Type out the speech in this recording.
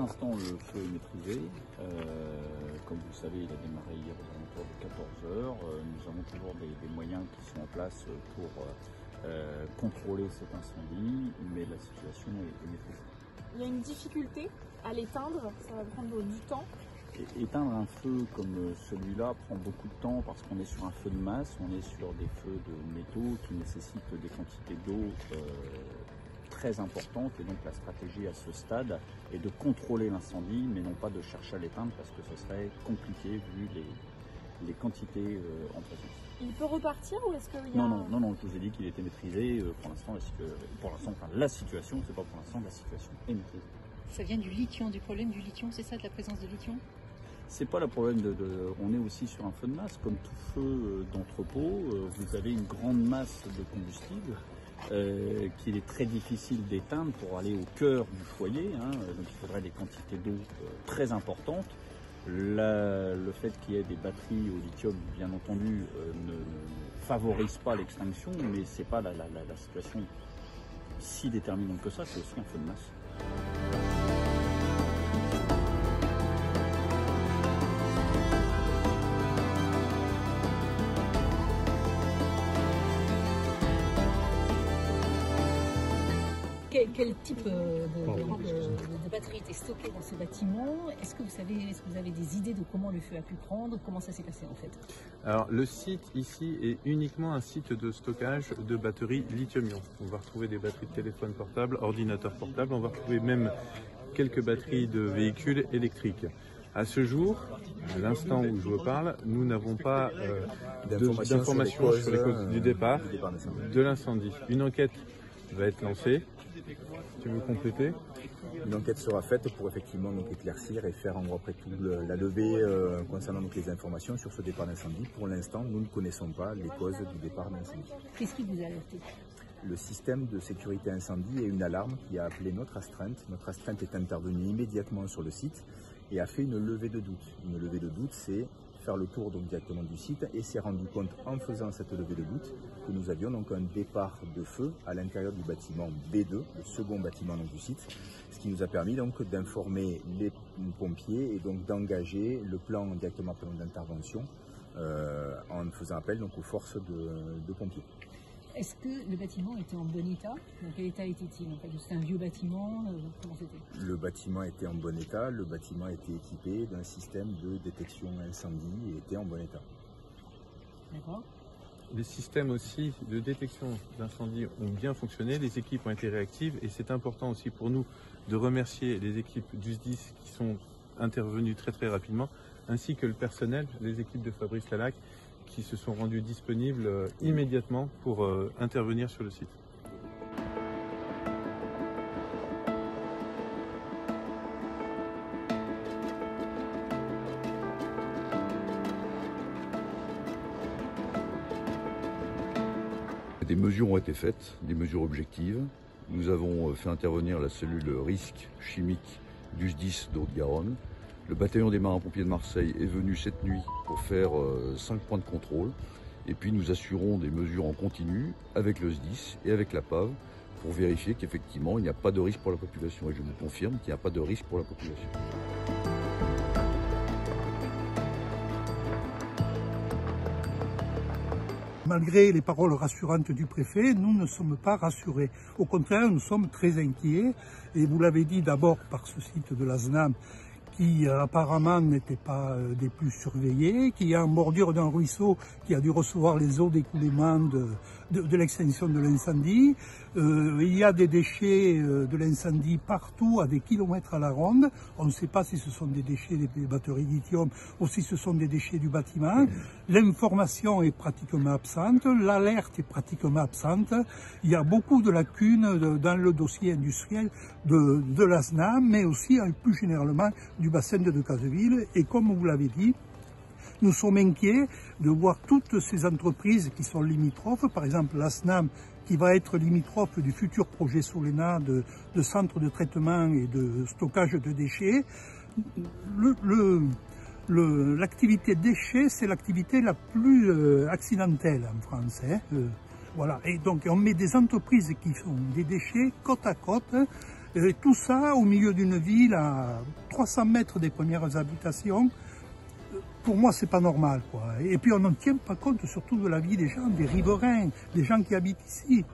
l'instant, le feu est maîtrisé. Comme vous le savez, il a démarré hier aux alentours de 14 heures. Nous avons toujours des moyens qui sont en place pour contrôler cet incendie, mais la situation est maîtrisée. Il y a une difficulté à l'éteindre, ça va prendre du temps. Éteindre un feu comme celui-là prend beaucoup de temps parce qu'on est sur un feu de masse, on est sur des feux de métaux qui nécessitent des quantités d'eau très importantes, et donc la stratégie à ce stade est de contrôler l'incendie mais non pas de chercher à l'éteindre parce que ce serait compliqué vu les quantités en présence. Il peut repartir ou est-ce qu'il y a... Non, je vous ai dit qu'il était maîtrisé. Pour l'instant, la situation, c'est pas pour l'instant, la situation est maîtrisée. Ça vient du lithium, du problème du lithium, c'est ça, de la présence de lithium? C'est pas le problème on est aussi sur un feu de masse, comme tout feu d'entrepôt. Vous avez une grande masse de combustible qu'il est très difficile d'éteindre pour aller au cœur du foyer. Donc il faudrait des quantités d'eau très importantes. Le fait qu'il y ait des batteries au lithium, bien entendu, ne favorise pas l'extinction, mais c'est pas la situation si déterminante que ça, c'est aussi un feu de masse. Quel type de batterie était stocké dans ce bâtiment? Est-ce que vous avez des idées de comment le feu a pu prendre? Comment ça s'est passé en fait? Alors le site ici est uniquement un site de stockage de batteries lithium-ion. On va retrouver des batteries de téléphone portable, ordinateurs portables, on va retrouver même quelques batteries de véhicules électriques. À ce jour, à l'instant où je vous parle, nous n'avons pas d'informations sur les causes du départ de l'incendie. Une enquête va être lancée. Tu veux compléter? Une enquête sera faite pour effectivement donc éclaircir et faire après tout la levée concernant donc les informations sur ce départ d'incendie. Pour l'instant, nous ne connaissons pas les causes du départ d'incendie. Qu'est-ce qui vous a alerté? Le système de sécurité incendie et une alarme qui a appelé notre astreinte. Notre astreinte est intervenue immédiatement sur le site et a fait une levée de doute. Une levée de doute, c'est faire le tour donc directement du site et s'est rendu compte en faisant cette levée de doute que nous avions donc un départ de feu à l'intérieur du bâtiment B2, le second bâtiment donc du site, ce qui nous a permis donc d'informer les pompiers et donc d'engager le plan directement d'intervention en faisant appel donc aux forces de pompiers. Est-ce que le bâtiment était en bon état? Dans quel état était-il en fait? C'était un vieux bâtiment? Comment c'était? Le bâtiment était en bon état, le bâtiment était équipé d'un système de détection incendie et était en bon état. D'accord. Les systèmes aussi de détection d'incendie ont bien fonctionné, les équipes ont été réactives et c'est important aussi pour nous de remercier les équipes du SDIS qui sont intervenues très rapidement, ainsi que le personnel, les équipes de Fabrice Lalac, qui se sont rendus disponibles immédiatement pour intervenir sur le site. Des mesures ont été faites, des mesures objectives. Nous avons fait intervenir la cellule risque chimique du SDIS d'Haute-Garonne. Le bataillon des marins-pompiers de Marseille est venu cette nuit pour faire 5 points de contrôle. Et puis nous assurons des mesures en continu avec le SDIS et avec la PAV pour vérifier qu'effectivement il n'y a pas de risque pour la population. Et je vous confirme qu'il n'y a pas de risque pour la population. Malgré les paroles rassurantes du préfet, nous ne sommes pas rassurés. Au contraire, nous sommes très inquiets. Et vous l'avez dit d'abord par ce site de la SNAM, qui apparemment n'était pas des plus surveillés, qui est en bordure d'un ruisseau qui a dû recevoir les eaux d'écoulement de l'extinction de l'incendie. Il y a des déchets de l'incendie partout, à des kilomètres à la ronde. On ne sait pas si ce sont des déchets des batteries lithium ou si ce sont des déchets du bâtiment. L'information est pratiquement absente, l'alerte est pratiquement absente. Il y a beaucoup de lacunes dans le dossier industriel de la SNAM, mais aussi plus généralement du bassin de Decazeville. Et comme vous l'avez dit, nous sommes inquiets de voir toutes ces entreprises qui sont limitrophes, par exemple la SNAM qui va être limitrophe du futur projet Solena de centre de traitement et de stockage de déchets. L'activité déchets, c'est l'activité la plus accidentelle en France. Voilà. Et donc on met des entreprises qui font des déchets côte à côte. Et tout ça au milieu d'une ville à 300 mètres des premières habitations. Pour moi, c'est pas normal, quoi. Et puis on ne tient pas compte surtout de la vie des gens, des riverains, des gens qui habitent ici.